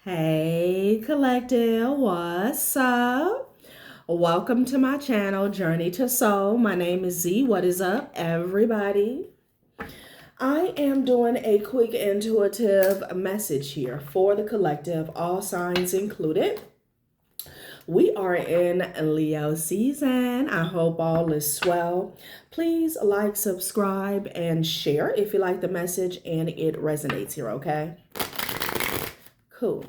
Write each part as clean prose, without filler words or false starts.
Hey collective, what's up? Welcome to my channel, Journey to Soul. My name is Z. What is up, everybody? I am doing a quick intuitive message here for the collective, all signs included. We are in Leo season. I hope all is well. Please like, subscribe, and share if you like the message and it resonates here, okay? Cool.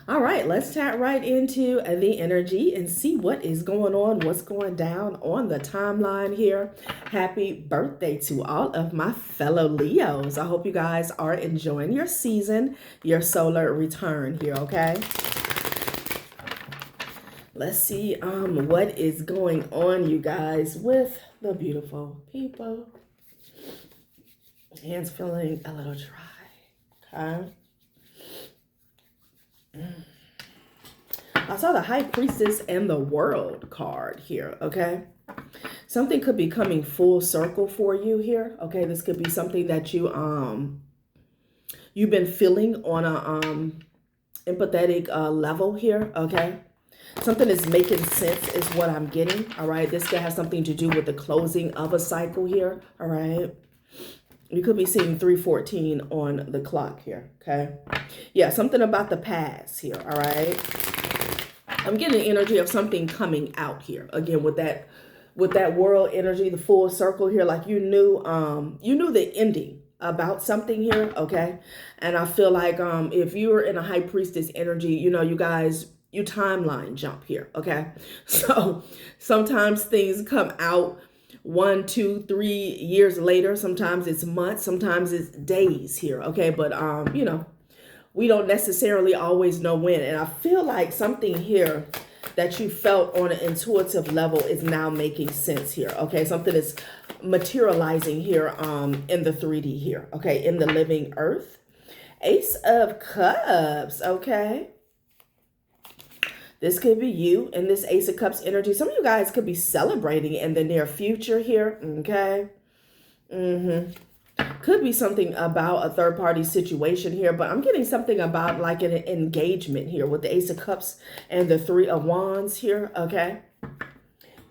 All right, let's tap right into the energy and see what is going on, what's going down on the timeline here. Happy birthday to all of my fellow Leos. I hope you guys are enjoying your season, your solar return here, okay? Let's see what is going on, you guys, with the beautiful people. Hands feeling a little dry, okay? I saw the High Priestess and the World card here, okay? Something could be coming full circle for you here, okay? This could be something that you've been feeling on a empathetic level here, okay? Something is making sense is what I'm getting, all right? This could have something to do with the closing of a cycle here, all right? You could be seeing 3:14 on the clock here, okay? Yeah, something about the past here, all right? I'm getting the energy of something coming out here. Again, with that world energy, the full circle here, like you knew the ending about something here, okay? And I feel like if you're in a High Priestess energy, you guys, you timeline jump here, okay? So sometimes things come out 1, 2, 3 years later. Sometimes it's months, sometimes it's days here, okay? But we don't necessarily always know when. And I feel like something here that you felt on an intuitive level is now making sense here, okay? Something is materializing here in the 3D here, okay? In the living earth. Ace of Cups, okay? This could be you in this Ace of Cups energy. Some of you guys could be celebrating in the near future here, okay? Could be something about a third-party situation here, but I'm getting something about like an engagement here with the Ace of Cups and the Three of Wands here, okay?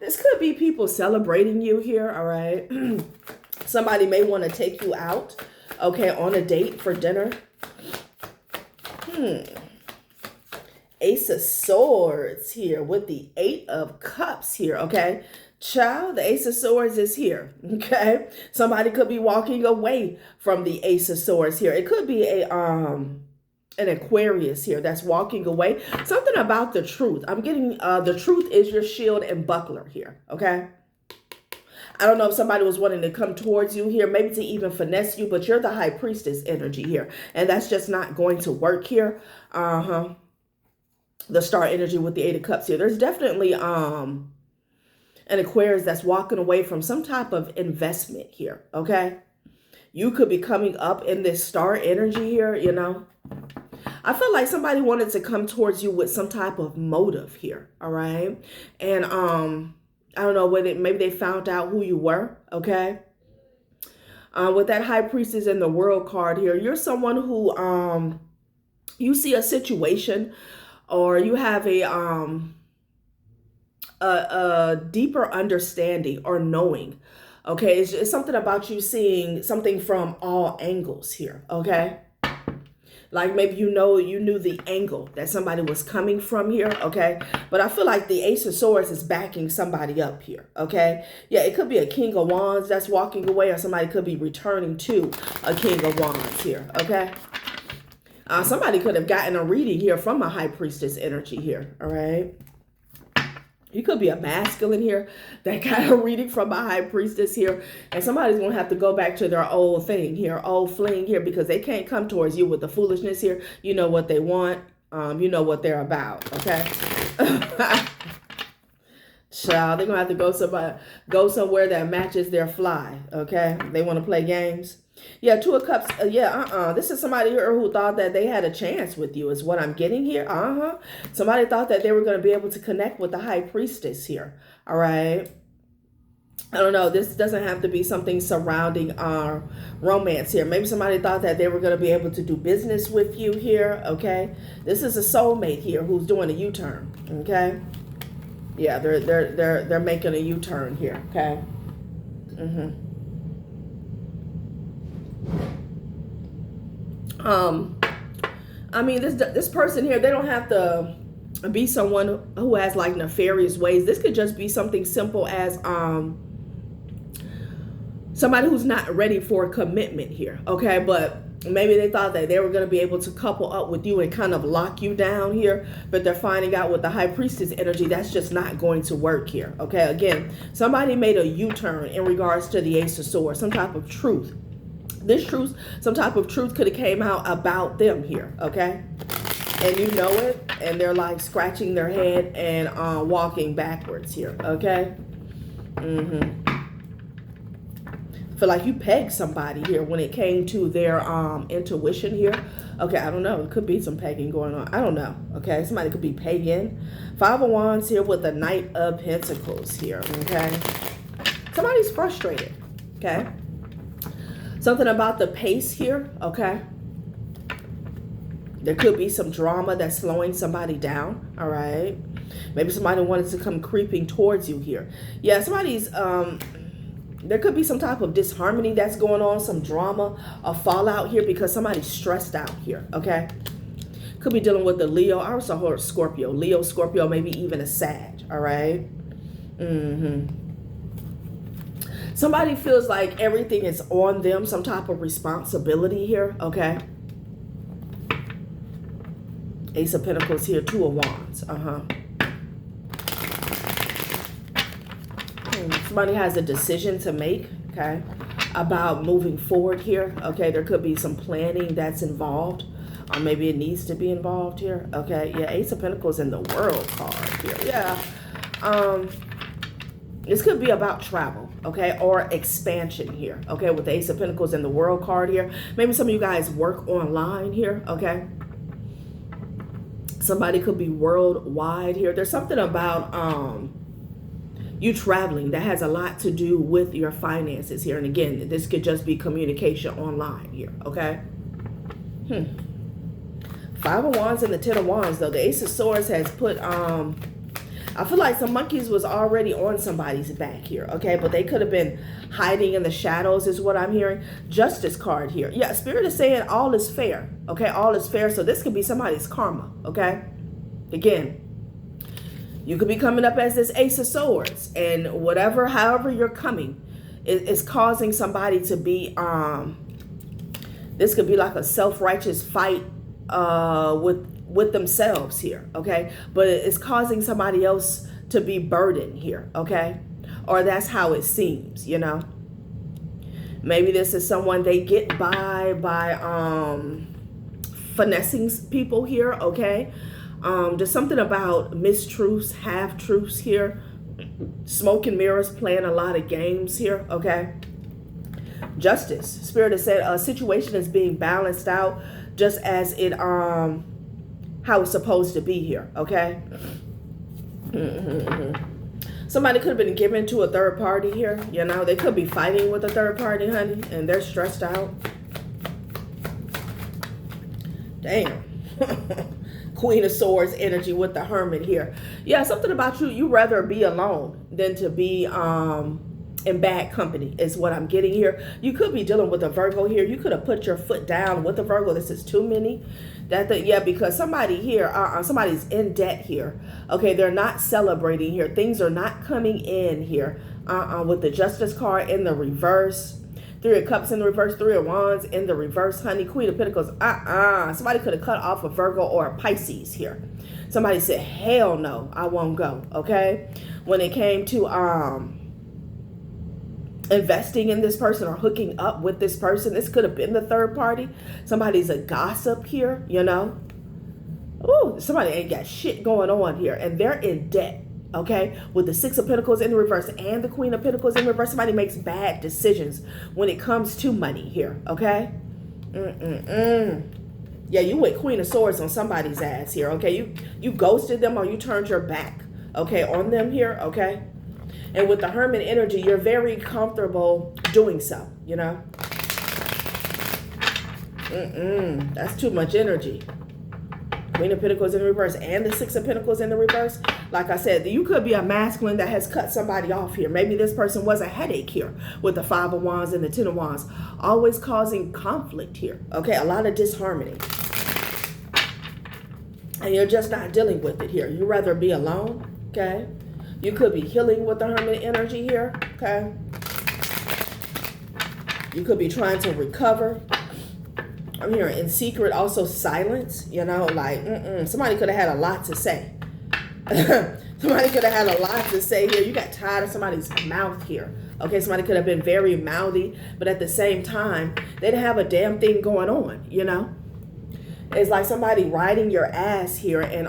This could be people celebrating you here, all right? Somebody may want to take you out, okay, on a date for dinner. Ace of Swords here with the Eight of Cups here, okay? Child, the Ace of Swords is here, okay? Somebody could be walking away from the Ace of Swords here. It could be an Aquarius here that's walking away. Something about the truth. I'm getting the truth is your shield and buckler here, okay? I don't know if somebody was wanting to come towards you here, maybe to even finesse you, but you're the High Priestess energy here, and that's just not going to work here. The star energy with the Eight of Cups here. There's definitely an Aquarius that's walking away from some type of investment here, okay? You could be coming up in this star energy here, you know? I feel like somebody wanted to come towards you with some type of motive here, all right? And I don't know, whether maybe they found out who you were, okay? With that High Priestess in the World card here, you're someone who you see a situation, or you have a deeper understanding or knowing, okay? It's something about you seeing something from all angles here, okay? Like maybe you knew the angle that somebody was coming from here, okay? But I feel like the Ace of Swords is backing somebody up here, okay? Yeah, it could be a King of Wands that's walking away, or somebody could be returning to a King of Wands here, okay? Somebody could have gotten a reading here from a High Priestess energy here, all right? You could be a masculine here that got a reading from a High Priestess here, and somebody's going to have to go back to their old thing here, old fling here, because they can't come towards you with the foolishness here. You know what they want. You know what they're about, okay? Child, they're going to have to go somewhere that matches their fly, okay? They want to play games. Yeah, Two of Cups. This is somebody here who thought that they had a chance with you is what I'm getting here. Somebody thought that they were going to be able to connect with the High Priestess here. All right. I don't know. This doesn't have to be something surrounding romance here. Maybe somebody thought that they were going to be able to do business with you here. Okay, this is a soulmate here who's doing a U-turn. Okay, yeah, they're making a U-turn here. Okay. I mean, this person here, they don't have to be someone who has like nefarious ways. This could just be something simple as somebody who's not ready for a commitment here, okay? But maybe they thought that they were going to be able to couple up with you and kind of lock you down here, but they're finding out with the High Priestess energy that's just not going to work here, okay? Again, somebody made a U-turn in regards to the Ace of Swords, some type of truth. This truth, some type of truth could have came out about them here, okay? And you know it, and they're like scratching their head and walking backwards here, okay? Feel like you pegged somebody here when it came to their intuition here. Okay, I don't know. It could be some pegging going on. I don't know. Okay, somebody could be pegging. Five of Wands here with the Knight of Pentacles here. Okay, somebody's frustrated. Okay, something about the pace here. Okay, there could be some drama that's slowing somebody down. All right, maybe somebody wanted to come creeping towards you here. Yeah, somebody's there could be some type of disharmony that's going on, some drama, a fallout here because somebody's stressed out here, okay? Could be dealing with the Leo. I also heard Scorpio. Leo, Scorpio, maybe even a Sag, all right? Somebody feels like everything is on them, some type of responsibility here, okay? Ace of Pentacles here, Two of Wands, Somebody has a decision to make, okay, about moving forward here. Okay, there could be some planning that's involved, or maybe it needs to be involved here. Okay, yeah, Ace of Pentacles in the World card here. Yeah, this could be about travel, okay, or expansion here. Okay, with the Ace of Pentacles in the World card here. Maybe some of you guys work online here. Okay, somebody could be worldwide here. There's something about you traveling that has a lot to do with your finances here. And again, this could just be communication online here, okay? Five of Wands and the Ten of Wands, though. The Ace of Swords has put, I feel like some monkeys was already on somebody's back here, okay? But they could have been hiding in the shadows is what I'm hearing. Justice card here. Yeah, Spirit is saying all is fair, okay? All is fair. So this could be somebody's karma, okay? Again, you could be coming up as this Ace of Swords, and however you're coming is causing somebody to be, this could be like a self-righteous fight with themselves here, okay? But it's causing somebody else to be burdened here, okay? Or that's how it seems, you know? Maybe this is someone they get by finessing people here, okay? There's something about mistruths, half-truths here. Smoke and mirrors, playing a lot of games here, okay? Justice. Spirit has said a situation is being balanced out just as it, how it's supposed to be here, okay? Somebody could have been given to a third party here, you know? They could be fighting with a third party, honey, and they're stressed out. Damn. Queen of Swords energy with the Hermit here. Yeah, something about you rather be alone than to be in bad company is what I'm getting here. You could be dealing with a Virgo here. You could have put your foot down with a Virgo. This is too many. Yeah, because somebody here, somebody's in debt here. Okay, they're not celebrating here. Things are not coming in here. With the Justice card in the reverse. Three of Cups in the reverse, Three of Wands in the reverse, honey. Queen of Pentacles, Somebody could have cut off a Virgo or a Pisces here. Somebody said, hell no, I won't go, okay? When it came to investing in this person or hooking up with this person, this could have been the third party. Somebody's a gossip here, you know? Ooh, somebody ain't got shit going on here, and they're in debt. Okay, with the Six of Pentacles in the reverse and the Queen of Pentacles in reverse, somebody makes bad decisions when it comes to money here, okay? Yeah, you went Queen of Swords on somebody's ass here, okay? You ghosted them or you turned your back, okay, on them here, okay? And with the Hermit energy, you're very comfortable doing so, you know. That's too much energy. Queen of Pentacles in the reverse and the Six of Pentacles in the reverse. Like I said, you could be a masculine that has cut somebody off here. Maybe this person was a headache here with the Five of Wands and the Ten of Wands. Always causing conflict here. Okay, a lot of disharmony. And you're just not dealing with it here. You'd rather be alone, okay? You could be healing with the Hermit energy here, okay? You could be trying to recover. I'm hearing in secret, also silence, you know, like, somebody could have had a lot to say. Somebody could have had a lot to say here. You got tired of somebody's mouth here. Okay, somebody could have been very mouthy, but at the same time, they didn't have a damn thing going on, you know? It's like somebody riding your ass here, and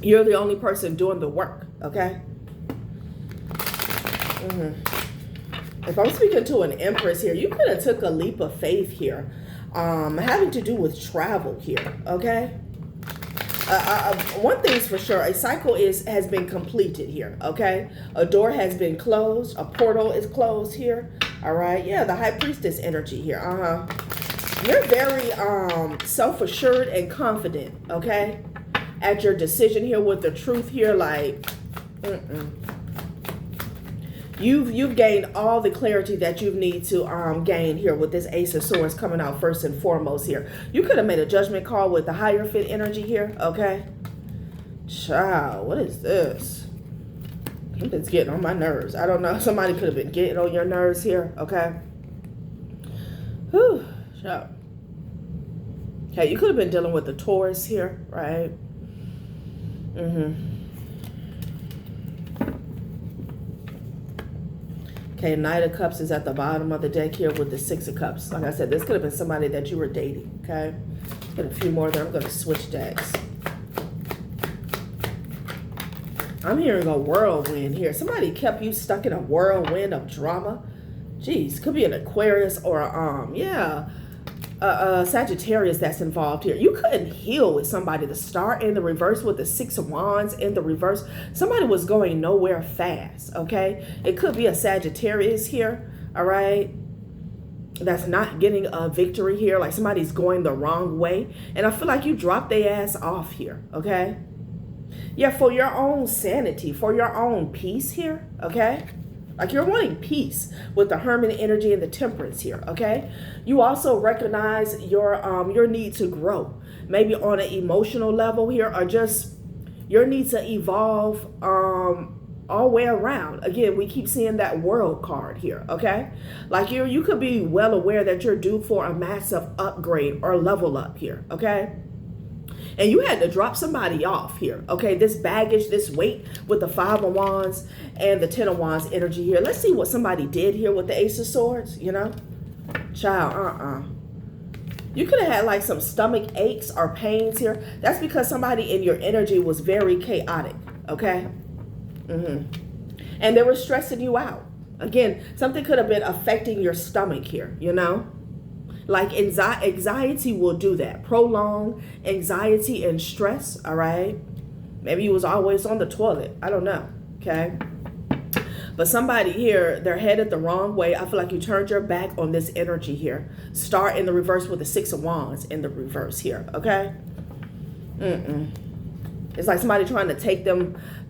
you're the only person doing the work, okay? If I'm speaking to an Empress here, you could have took a leap of faith here, having to do with travel here, okay? One thing's for sure, a cycle has been completed here, okay? A door has been closed, a portal is closed here, all right? Yeah, the High Priestess energy here, You're very self-assured and confident, okay? At your decision here with the truth here, like, You've gained all the clarity that you need to gain here with this Ace of Swords coming out first and foremost here. You could have made a judgment call with the Hierophant energy here, okay? Child, what is this? It's getting on my nerves. I don't know. Somebody could have been getting on your nerves here, okay? Whew, child. Okay, you could have been dealing with the Taurus here, right? Okay, Knight of Cups is at the bottom of the deck here with the Six of Cups. Like I said, this could have been somebody that you were dating, okay? Got a few more there. I'm going to switch decks. I'm hearing a whirlwind here. Somebody kept you stuck in a whirlwind of drama. Jeez, could be an Aquarius or Sagittarius that's involved here. You couldn't heal with somebody. The Star in the reverse with the Six of Wands in the reverse. Somebody was going nowhere fast, okay? It could be a Sagittarius here, all right? That's not getting a victory here. Like somebody's going the wrong way. And I feel like you dropped their ass off here, okay? Yeah, for your own sanity, for your own peace here, okay? Like you're wanting peace with the Hermit energy and the Temperance here, okay? You also recognize your need to grow, maybe on an emotional level here, or just your need to evolve all way around. Again, we keep seeing that World card here, okay? Like you could be well aware that you're due for a massive upgrade or level up here, okay? And you had to drop somebody off here, okay? This baggage, this weight with the Five of Wands and the Ten of Wands energy here. Let's see what somebody did here with the Ace of Swords, you know? Child, You could have had like some stomach aches or pains here. That's because somebody in your energy was very chaotic, okay? And they were stressing you out. Again, something could have been affecting your stomach here, you know? Like anxiety will do that. Prolonged anxiety and stress, all right? Maybe you was always on the toilet. I don't know, okay? But somebody here, they're headed the wrong way. I feel like you turned your back on this energy here. Star in the reverse with the Six of Wands in the reverse here, okay? It's like somebody trying to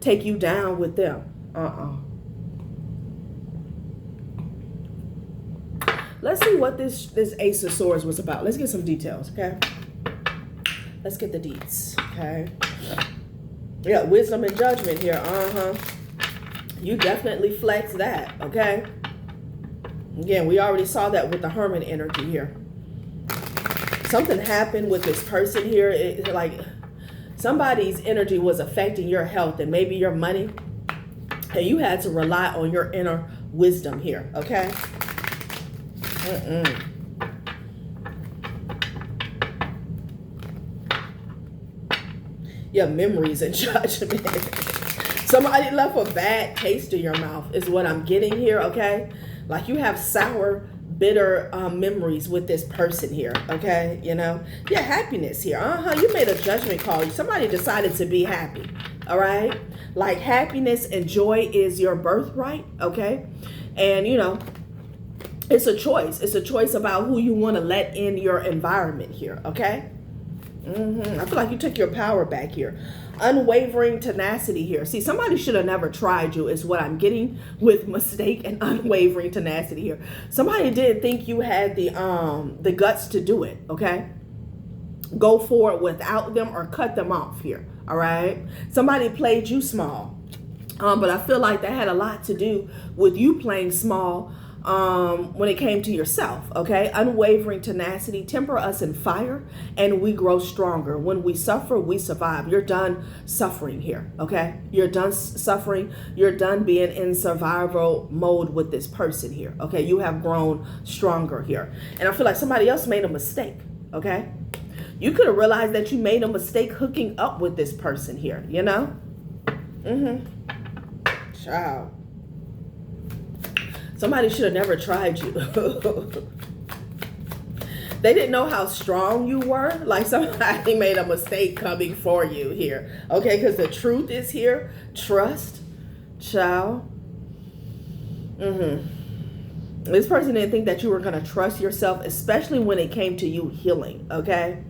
take you down with them. Let's see what this Ace of Swords was about. Let's get some details, okay? Let's get the deets, okay? Yeah, wisdom and judgment here, You definitely flex that, okay? Again, we already saw that with the Hermit energy here. Something happened with this person here. Like somebody's energy was affecting your health and maybe your money. And you had to rely on your inner wisdom here, okay? Yeah, memories and judgment. Somebody left a bad taste in your mouth is what I'm getting here, okay? Like you have sour, bitter memories with this person here, okay? You know? Yeah, happiness here. You made a judgment call. Somebody decided to be happy. All right. Like happiness and joy is your birthright. Okay. And you know, it's a choice. It's a choice about who you want to let in your environment here. Okay. I feel like you took your power back here. Unwavering tenacity here. See, somebody should have never tried you is what I'm getting with mistake and unwavering tenacity here. Somebody didn't think you had the guts to do it, okay? Go for it without them or cut them off here, all right? Somebody played you small. But I feel like that had a lot to do with you playing small when it came to yourself, okay? Unwavering tenacity, temper us in fire, and we grow stronger. When we suffer, we survive. You're done suffering here, okay? You're done suffering. You're done being in survival mode with this person here, okay? You have grown stronger here. And I feel like somebody else made a mistake, okay? You could have realized that you made a mistake hooking up with this person here, you know? Child. Somebody should have never tried you. They didn't know how strong you were. Like somebody made a mistake coming for you here. Okay, because the truth is here. Trust. Child. This person didn't think that you were going to trust yourself, especially when it came to you healing. Okay.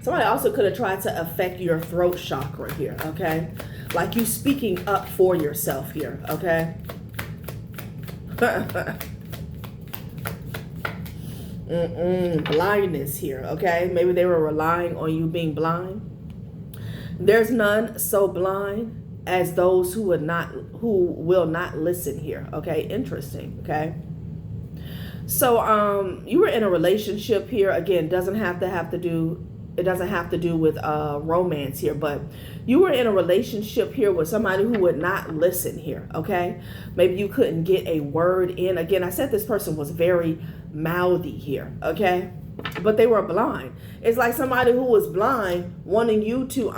Somebody also could have tried to affect your throat chakra here. Okay. Like you speaking up for yourself here. Okay. Blindness here, okay? Maybe they were relying on you being blind. There's none so blind as those who will not listen here, okay? Interesting, okay? So you were in a relationship here. Again, it doesn't have to do with romance here, but you were in a relationship here with somebody who would not listen here, okay? Maybe you couldn't get a word in. Again, I said this person was very mouthy here, okay? But they were blind. It's like somebody who was blind wanting you to,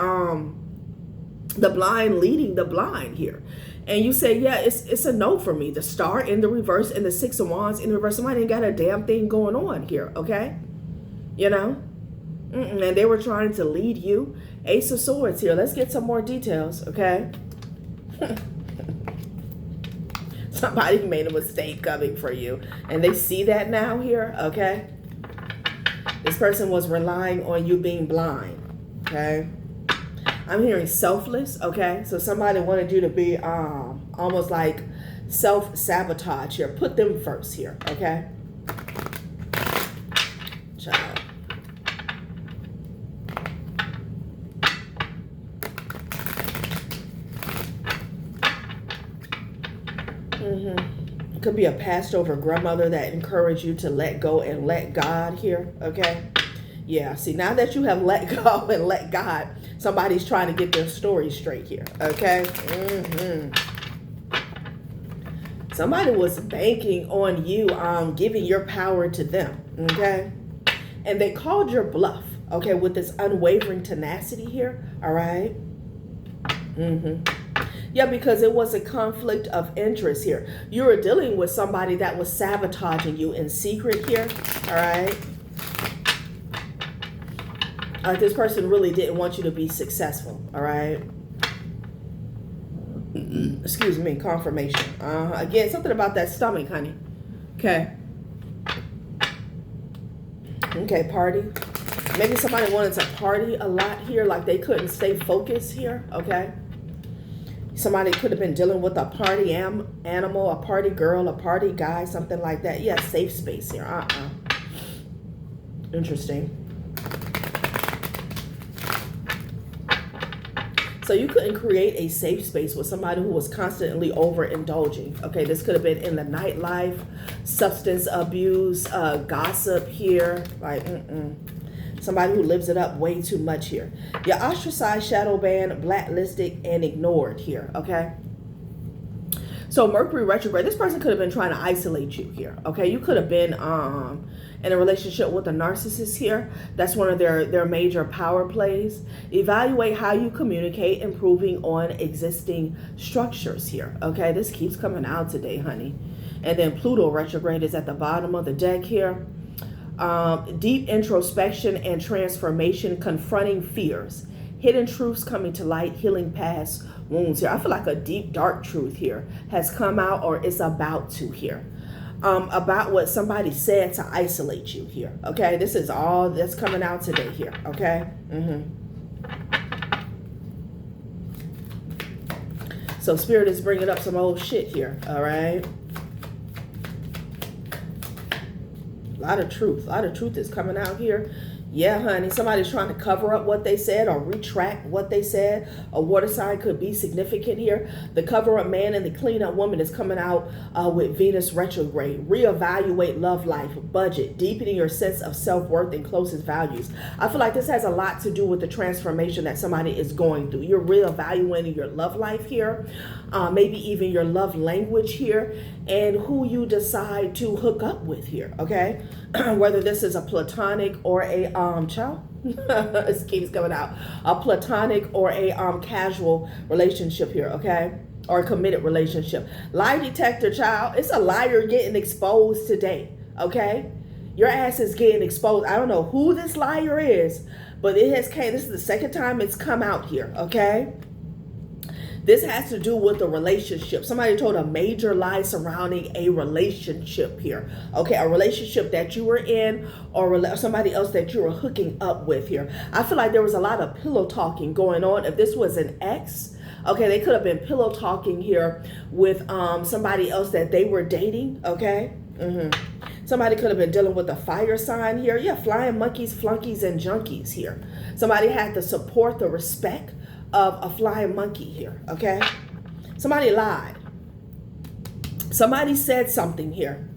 the blind leading the blind here. And you say, yeah, it's a no for me. The star in the reverse and the 6 of wands in the reverse. Somebody ain't got a damn thing going on here, okay? You know? And they were trying to lead you. Ace of Swords here. Let's get some more details, okay? Somebody made a mistake coming for you. And they see that now here, okay? This person was relying on you being blind, okay? I'm hearing selfless, okay? So somebody wanted you to be almost like self-sabotage here. Put them first here, okay? Child. It could be a passed over grandmother that encouraged you to let go and let God here, okay? Yeah, see, now that you have let go and let God, somebody's trying to get their story straight here, okay? Somebody was banking on you giving your power to them, okay? And they called your bluff, okay, with this unwavering tenacity here, all right? Yeah, because it was a conflict of interest here. You were dealing with somebody that was sabotaging you in secret here, all right? This person really didn't want you to be successful, all right? Excuse me, confirmation. Again, something about that stomach, honey. Okay. Okay, party. Maybe somebody wanted to party a lot here, like they couldn't stay focused here, okay? Somebody could have been dealing with a party animal, a party girl, a party guy, something like that. Yeah, safe space here. Interesting. So you couldn't create a safe space with somebody who was constantly overindulging. Okay, this could have been in the nightlife, substance abuse, gossip here. Like, somebody who lives it up way too much here. You're ostracized, shadow banned, blacklisted, and ignored here, okay? So Mercury retrograde, this person could have been trying to isolate you here, okay? You could have been in a relationship with a narcissist here. That's one of their major power plays. Evaluate how you communicate, improving on existing structures here, okay? This keeps coming out today, honey. And then Pluto retrograde is at the bottom of the deck here. Deep introspection and transformation, confronting fears, Hidden truths coming to light, healing past wounds here. I feel like a deep, dark truth here has come out or is about to here. About what somebody said to isolate you here. Okay, this is all that's coming out today here. Okay. So Spirit is bringing up some old shit here. All right. A lot of truth. A lot of truth is coming out here. Yeah, honey, somebody's trying to cover up what they said or retract what they said. A water sign could be significant here. The cover-up man and the clean-up woman is coming out with Venus retrograde. Reevaluate love life, budget, deepening your sense of self-worth and closest values. I feel like this has a lot to do with the transformation that somebody is going through. You're reevaluating your love life here, maybe even your love language here, and who you decide to hook up with here, okay? Whether this is a platonic or a child, it keeps coming out, a platonic or a casual relationship here, okay, or a committed relationship. Lie detector, child, it's a liar getting exposed today, okay? Your ass is getting exposed. I don't know who this liar is, but it has came. This is the second time it's come out here, okay? This has to do with a relationship. Somebody told a major lie surrounding a relationship here. Okay, a relationship that you were in or somebody else that you were hooking up with here. I feel like there was a lot of pillow talking going on. If this was an ex, okay, they could have been pillow talking here with somebody else that they were dating, okay? Somebody could have been dealing with a fire sign here. Yeah, flying monkeys, flunkies, and junkies here. Somebody had to support the respect of a flying monkey here, okay? Somebody lied. Somebody said something here,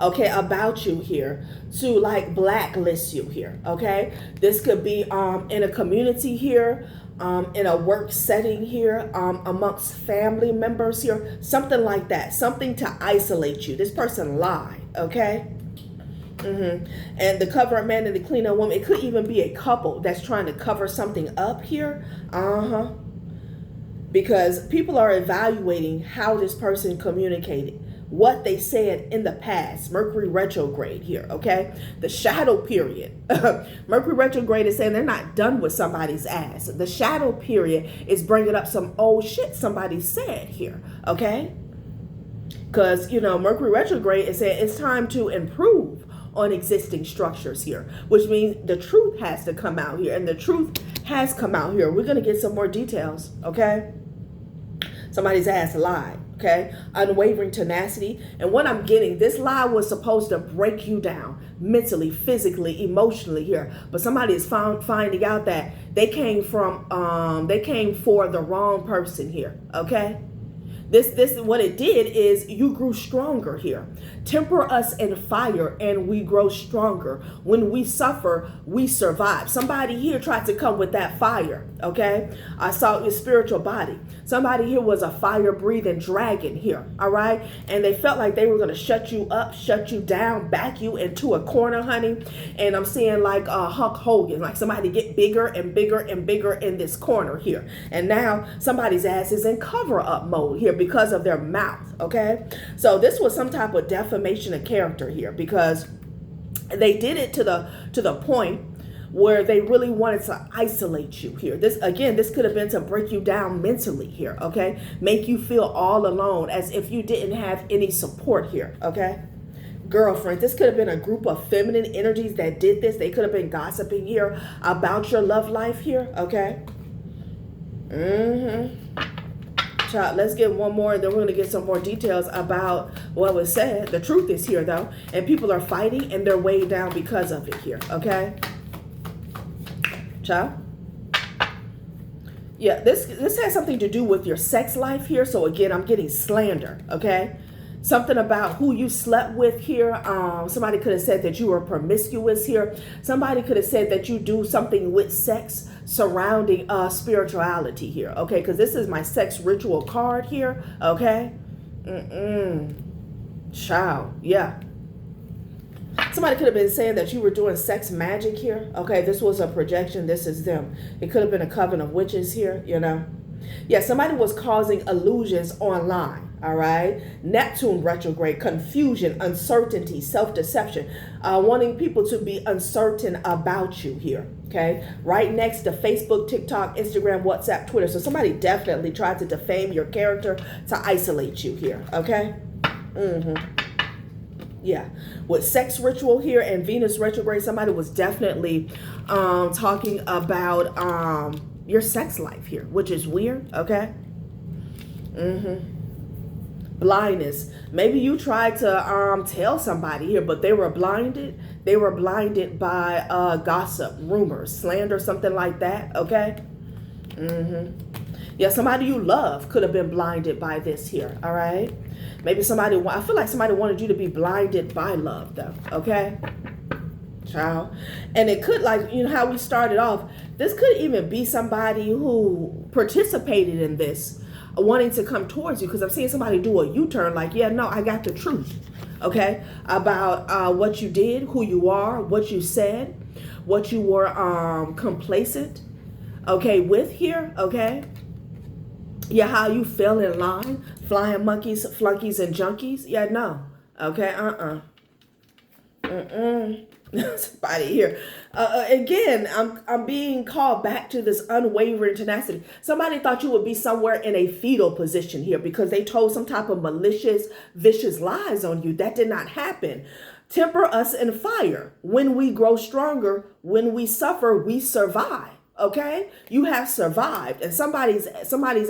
okay, about you here to like blacklist you here, okay? This could be in a community here, in a work setting here, amongst family members here, something like that, something to isolate you. This person lied, okay? And the cover-up man and the clean-up woman, it could even be a couple that's trying to cover something up here. Because people are evaluating how this person communicated, what they said in the past. Mercury retrograde here, okay? The shadow period. Mercury retrograde is saying they're not done with somebody's ass. The shadow period is bringing up some old shit somebody said here, okay? Because, you know, Mercury retrograde is saying it's time to improve on existing structures here, which means the truth has to come out here, and the truth has come out here. We're going to get some more details, okay? Somebody's ass lied, okay? Unwavering tenacity. And what I'm getting, this lie was supposed to break you down mentally, physically, emotionally here, but somebody is finding out that they came for the wrong person here, okay? This what it did is you grew stronger here. Temper us in fire and we grow stronger. When we suffer, we survive. Somebody here tried to come with that fire, okay? I saw your spiritual body. Somebody here was a fire-breathing dragon here, all right? And they felt like they were going to shut you up, shut you down, back you into a corner, honey. And I'm seeing like Hulk Hogan, like somebody get bigger and bigger and bigger in this corner here. And now somebody's ass is in cover-up mode here because of their mouth, okay? So this was some type of defamation of character here, because they did it to the point where they really wanted to isolate you here. This could have been to break you down mentally here, okay? Make you feel all alone, as if you didn't have any support here, okay? Girlfriend, this could have been a group of feminine energies that did this. They could have been gossiping here about your love life here, okay? Child, let's get one more, and then we're going to get some more details about what was said. The truth is here, though, and people are fighting, and they're weighed down because of it here, okay? Child? Yeah, this has something to do with your sex life here. So, again, I'm getting slander, okay? Something about who you slept with here. Somebody could have said that you were promiscuous here. Somebody could have said that you do something with sex surrounding spirituality here, okay? Because this is my sex ritual card here, okay? Child, yeah. Somebody could have been saying that you were doing sex magic here, okay? This was a projection. This is them. It could have been a coven of witches here, you know? Yeah, somebody was causing illusions online. All right. Neptune retrograde, confusion, uncertainty, self-deception, wanting people to be uncertain about you here. Okay. Right next to Facebook, TikTok, Instagram, WhatsApp, Twitter. So somebody definitely tried to defame your character to isolate you here. Okay. Yeah. With sex ritual here and Venus retrograde, somebody was definitely talking about your sex life here, which is weird. Okay. Blindness. Maybe you tried to tell somebody here, but they were blinded. They were blinded by gossip, rumors, slander, something like that. Okay. Yeah, somebody you love could have been blinded by this here. All right. Maybe somebody, I feel like somebody wanted you to be blinded by love though. Okay. Child. And it could, like, you know how we started off, this could even be somebody who participated in this, wanting to come towards you, because I'm seeing somebody do a U-turn, like, yeah, no, I got the truth, okay, about what you did, who you are, what you said, what you were complacent, okay, with here, okay. Yeah, how you fell in line, flying monkeys, flunkies, and junkies. Yeah, no, okay, somebody here. Again, I'm being called back to this unwavering tenacity. Somebody thought you would be somewhere in a fetal position here because they told some type of malicious, vicious lies on you. That did not happen. Temper us in fire. When we grow stronger, when we suffer, we survive. Okay, you have survived, and somebody's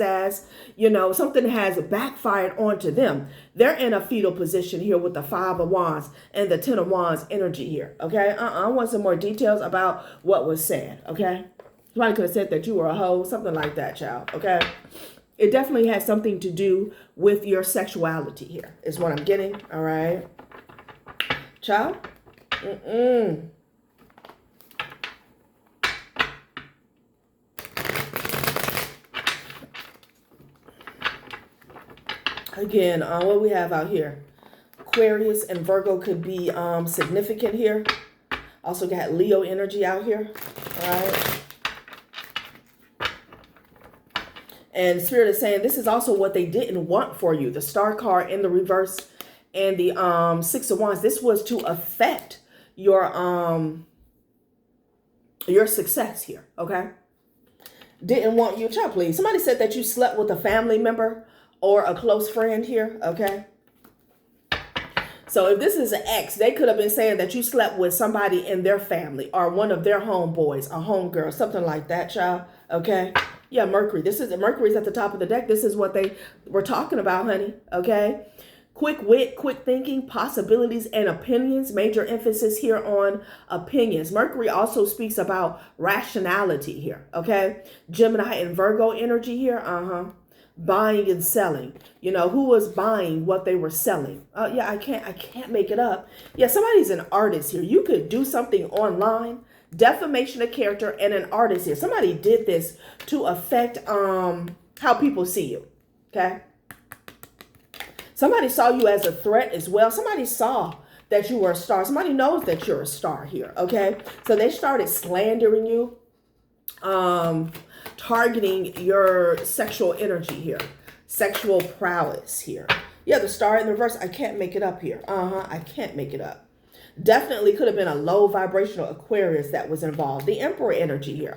ass, you know, something has backfired onto them. They're in a fetal position here with the 5 of Wands and the 10 of Wands energy here. Okay, I want some more details about what was said. Okay, somebody could have said that you were a hoe, something like that, child. Okay, it definitely has something to do with your sexuality here, is what I'm getting. All right, child. Again, what we have out here, Aquarius and Virgo could be significant here. Also got Leo energy out here. All right. And Spirit is saying this is also what they didn't want for you. The Star card in the reverse and the 6 of Wands. This was to affect your success here. Okay. Didn't want you, child, please. Somebody said that you slept with a family member or a close friend here, okay? So if this is an ex, they could have been saying that you slept with somebody in their family or one of their homeboys, a homegirl, something like that, child, okay? Yeah, Mercury. Mercury's at the top of the deck. This is what they were talking about, honey, okay? Quick wit, quick thinking, possibilities, and opinions. Major emphasis here on opinions. Mercury also speaks about rationality here, okay? Gemini and Virgo energy here, buying and selling. You know, who was buying what they were selling? Yeah, I can't make it up. Yeah, somebody's an artist here. You could do something online. Defamation of character and an artist here. Somebody did this to affect how people see you. Okay. Somebody saw you as a threat as well. Somebody saw that you were a star. Somebody knows that you're a star here. Okay. So they started slandering you. Targeting your sexual energy here, sexual prowess here. Yeah, the Star in the reverse. I can't make it up here. I can't make it up. Definitely could have been a low vibrational Aquarius that was involved. The Emperor energy here.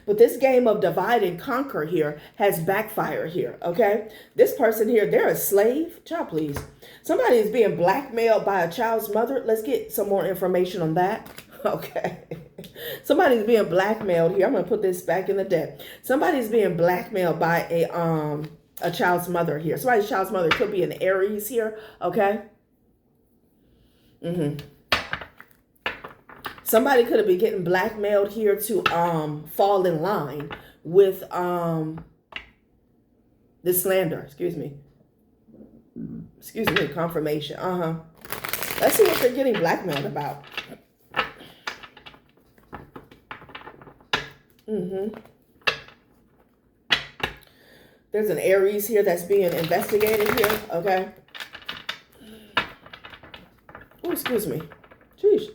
But this game of divide and conquer here has backfired here. Okay, this person here, they're a slave. Child, please. Somebody is being blackmailed by a child's mother. Let's get some more information on that. Okay. Somebody's being blackmailed here. I'm going to put this back in the deck. Somebody's being blackmailed by a child's mother here. Somebody's child's mother could be an Aries here. Okay. Somebody could have been getting blackmailed here to fall in line with this slander. Excuse me, confirmation. Let's see what they're getting blackmailed about. There's an Aries here that's being investigated here. Okay. Oh, excuse me. Jeez.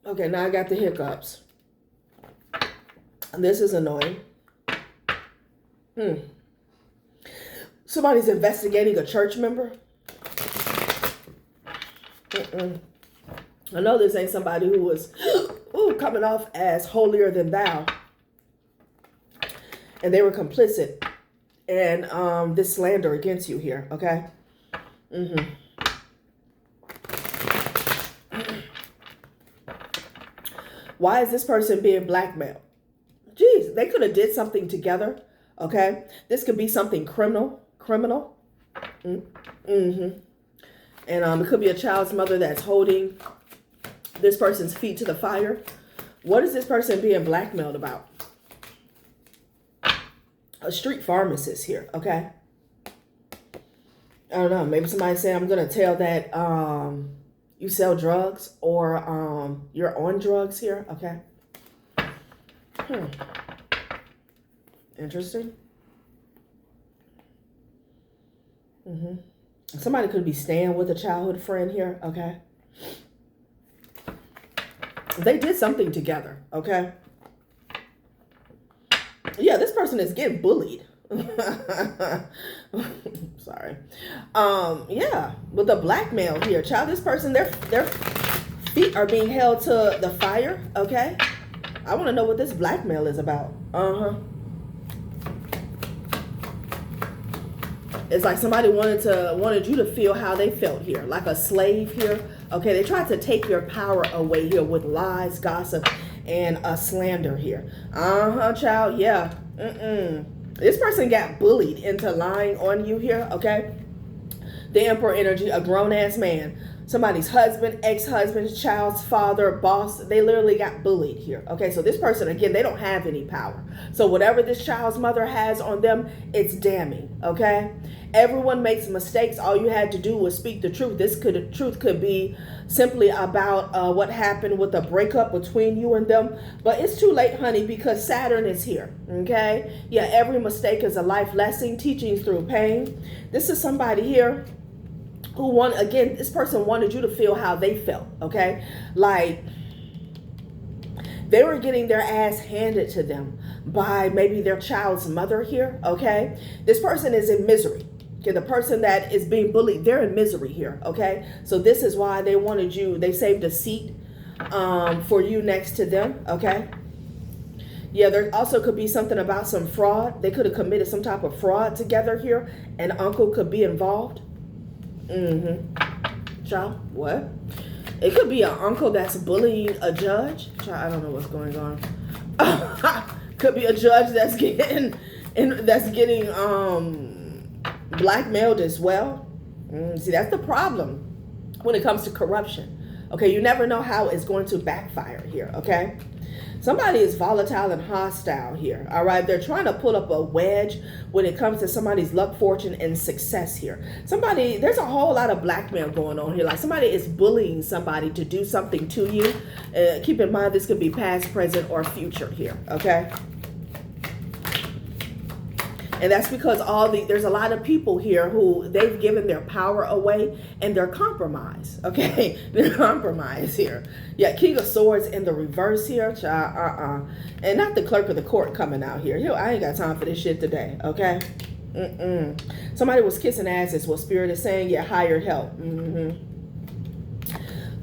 Okay, now I got the hiccups. This is annoying. Somebody's investigating a church member. I know this ain't somebody who was coming off as holier than thou. And they were complicit in this slander against you here, okay? Why is this person being blackmailed? Geez, they could have did something together, okay? This could be something criminal. And it could be a child's mother that's holding this person's feet to the fire. What is this person being blackmailed about? A street pharmacist here, okay? I don't know. Maybe somebody said, I'm going to tell that you sell drugs or you're on drugs here, okay? Interesting. Somebody could be staying with a childhood friend here, okay? They did something together, okay? Yeah, this person is getting bullied. Sorry. Yeah, with the blackmail here. Child, this person, their feet are being held to the fire, okay? I want to know what this blackmail is about. It's like somebody wanted you to feel how they felt here, like a slave here. Okay, they tried to take your power away here with lies, gossip, and a slander here. Child, yeah. This person got bullied into lying on you here, okay? The Emperor energy, a grown-ass man. Somebody's husband, ex-husband, child's father, boss. They literally got bullied here, okay? So this person, again, they don't have any power. So whatever this child's mother has on them, it's damning, okay? Everyone makes mistakes. All you had to do was speak the truth. Truth could be simply about what happened with the breakup between you and them. But it's too late, honey, because Saturn is here, okay? Yeah, every mistake is a life lesson, teachings through pain. This is somebody here who again, this person wanted you to feel how they felt, okay? Like they were getting their ass handed to them by maybe their child's mother here, okay? This person is in misery. Okay, the person that is being bullied, they're in misery here, okay? So this is why they wanted you, they saved a seat for you next to them, okay? Yeah, there also could be something about some fraud. They could have committed some type of fraud together here, and uncle could be involved. Child, what? It could be an uncle that's bullying a judge. Child, I don't know what's going on. Could be a judge that's getting blackmailed as well. See, that's the problem when it comes to corruption. Okay, you never know how it's going to backfire here, okay? Somebody is volatile and hostile here, all right? They're trying to pull up a wedge when it comes to somebody's luck, fortune, and success here. There's a whole lot of blackmail going on here. Like somebody is bullying somebody to do something to you. Keep in mind, this could be past, present, or future here, okay? And that's because there's a lot of people here who they've given their power away and they're compromised, okay? They're compromised here. Yeah, King of Swords in the reverse here. And not the clerk of the court coming out here. I ain't got time for this shit today, okay? Somebody was kissing ass is what Spirit is saying. Yeah, hired help. The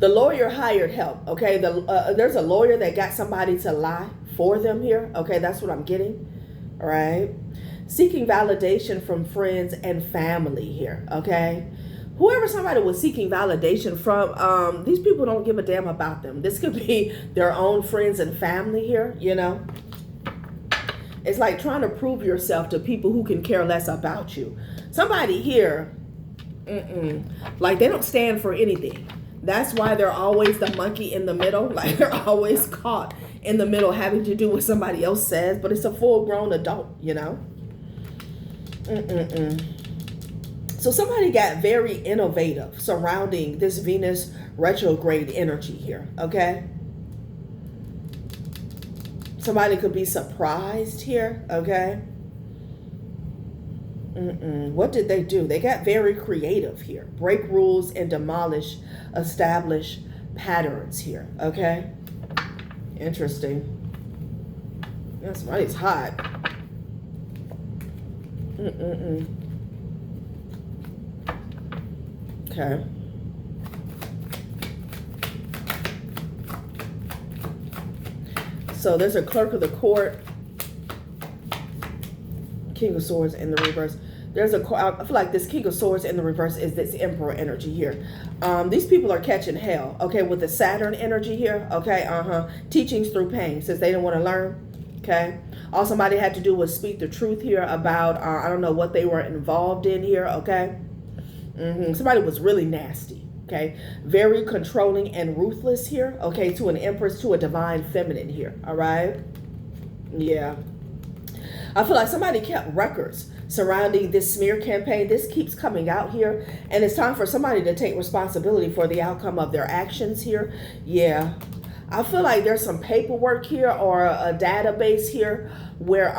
lawyer hired help, okay? There's a lawyer that got somebody to lie for them here, okay? That's what I'm getting, all right? Seeking validation from friends and family here, okay? Whoever somebody was seeking validation from, these people don't give a damn about them. This could be their own friends and family here, you know? It's like trying to prove yourself to people who can care less about you. Somebody here, like they don't stand for anything. That's why they're always the monkey in the middle. Like they're always caught in the middle having to do what somebody else says, but it's a full-grown adult, you know? So somebody got very innovative surrounding this Venus retrograde energy here, okay? Somebody could be surprised here, okay? What did they do? They got very creative here. Break rules and demolish established patterns here, okay? Interesting. Yeah, somebody's hot. Okay. So there's a clerk of the court, King of Swords in the reverse. I feel like this King of Swords in the reverse is this Emperor energy here. These people are catching hell, okay, with the Saturn energy here, okay, teachings through pain, since they didn't want to learn, okay. All somebody had to do was speak the truth here about, I don't know what they were involved in here, okay. Somebody was really nasty, okay, very controlling and ruthless here, okay, to an Empress, to a divine feminine here, all right. Yeah. I feel like somebody kept records surrounding this smear campaign. This keeps coming out here, and it's time for somebody to take responsibility for the outcome of their actions here. Yeah, I feel like there's some paperwork here or a database here where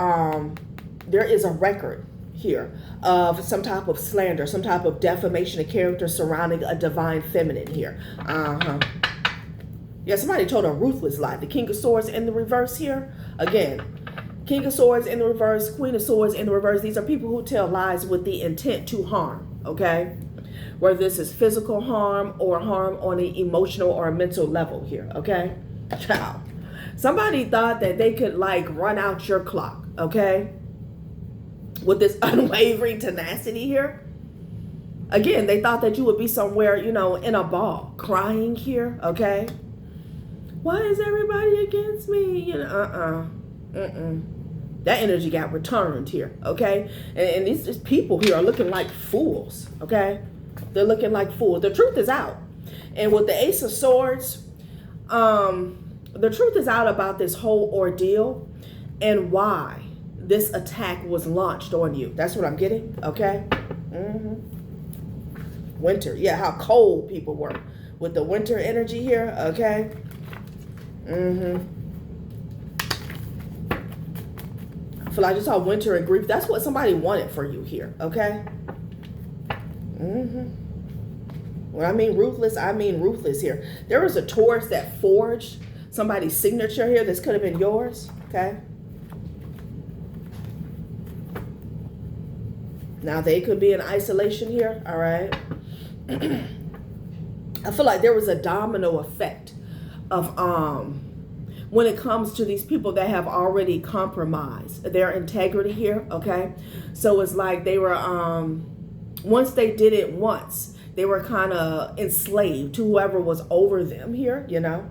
there is a record here of some type of slander, some type of defamation of character surrounding a divine feminine here. Yeah, somebody told a ruthless lie. The King of Swords in the reverse here. Again, King of Swords in the reverse, Queen of Swords in the reverse. These are people who tell lies with the intent to harm, okay? Whether this is physical harm or harm on an emotional or a mental level here, okay? Ciao. Somebody thought that they could like run out your clock, okay? With this unwavering tenacity here. Again, they thought that you would be somewhere, you know, in a ball, crying here, okay? Why is everybody against me? You know, that energy got returned here, okay? And these people here are looking like fools, okay? They're looking like fools. The truth is out. And with the Ace of Swords, the truth is out about this whole ordeal and why this attack was launched on you. That's what I'm getting, okay? Winter. Yeah, how cold people were with the winter energy here, okay? I feel like I just saw winter and grief. That's what somebody wanted for you here, okay? When I mean ruthless here. There was a Taurus that forged somebody's signature here. This could have been yours, okay? Now they could be in isolation here, all right? I feel like there was a domino effect of when it comes to these people that have already compromised their integrity here, okay? So it's like they were, once they did it once, they were kind of enslaved to whoever was over them here, you know?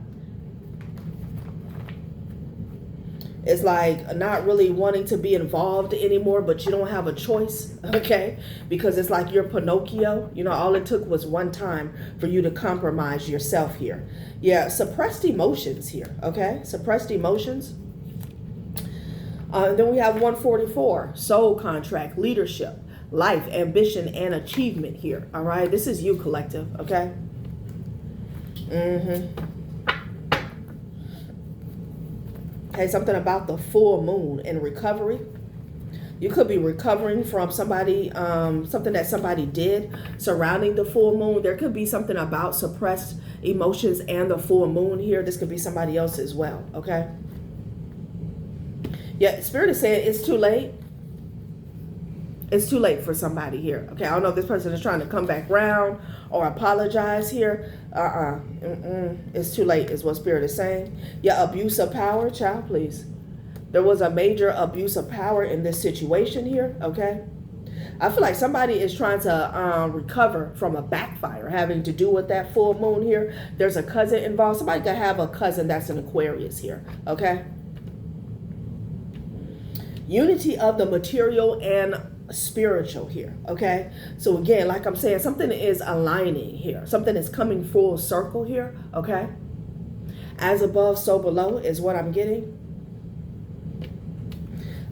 It's like not really wanting to be involved anymore, but you don't have a choice, okay? Because it's like you're Pinocchio. You know, all it took was one time for you to compromise yourself here. Yeah, suppressed emotions here, okay? Suppressed emotions. Then we have 144, soul contract, leadership, life, ambition, and achievement here, all right? This is you, collective, okay? Okay, something about the full moon and recovery. You could be recovering from somebody, something that somebody did surrounding the full moon. There could be something about suppressed emotions and the full moon here. This could be somebody else as well, okay? Yeah, Spirit is saying it's too late. It's too late for somebody here. Okay, I don't know if this person is trying to come back round or apologize here. It's too late is what Spirit is saying. Yeah, abuse of power, child, please. There was a major abuse of power in this situation here, okay? I feel like somebody is trying to recover from a backfire having to do with that full moon here. There's a cousin involved. Somebody could have a cousin that's an Aquarius here, okay? Unity of the material and spiritual here, okay? So again, like I'm saying, something is aligning here. Something is coming full circle here, okay? As above, so below is what I'm getting.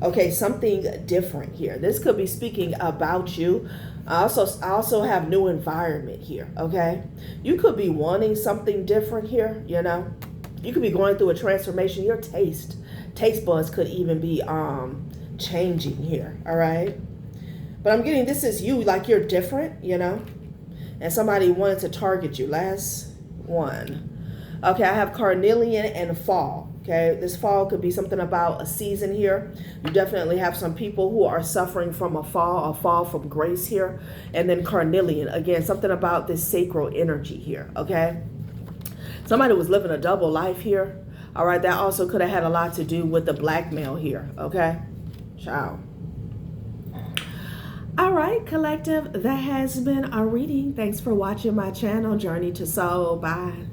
Okay, something different here. This could be speaking about you. I also have new environment here, okay? You could be wanting something different here, you know? You could be going through a transformation. Your taste buds could even be changing here, all right? But I'm getting this is you, like you're different, you know? And somebody wanted to target you. Last one. Okay, I have carnelian and fall. Okay, this fall could be something about a season here. You definitely have some people who are suffering from a fall from grace here. And then carnelian, again, something about this sacral energy here, okay? Somebody was living a double life here. All right, that also could have had a lot to do with the blackmail here, okay? Ciao. All right, collective, that has been our reading. Thanks for watching my channel, Journey to Soul. Bye.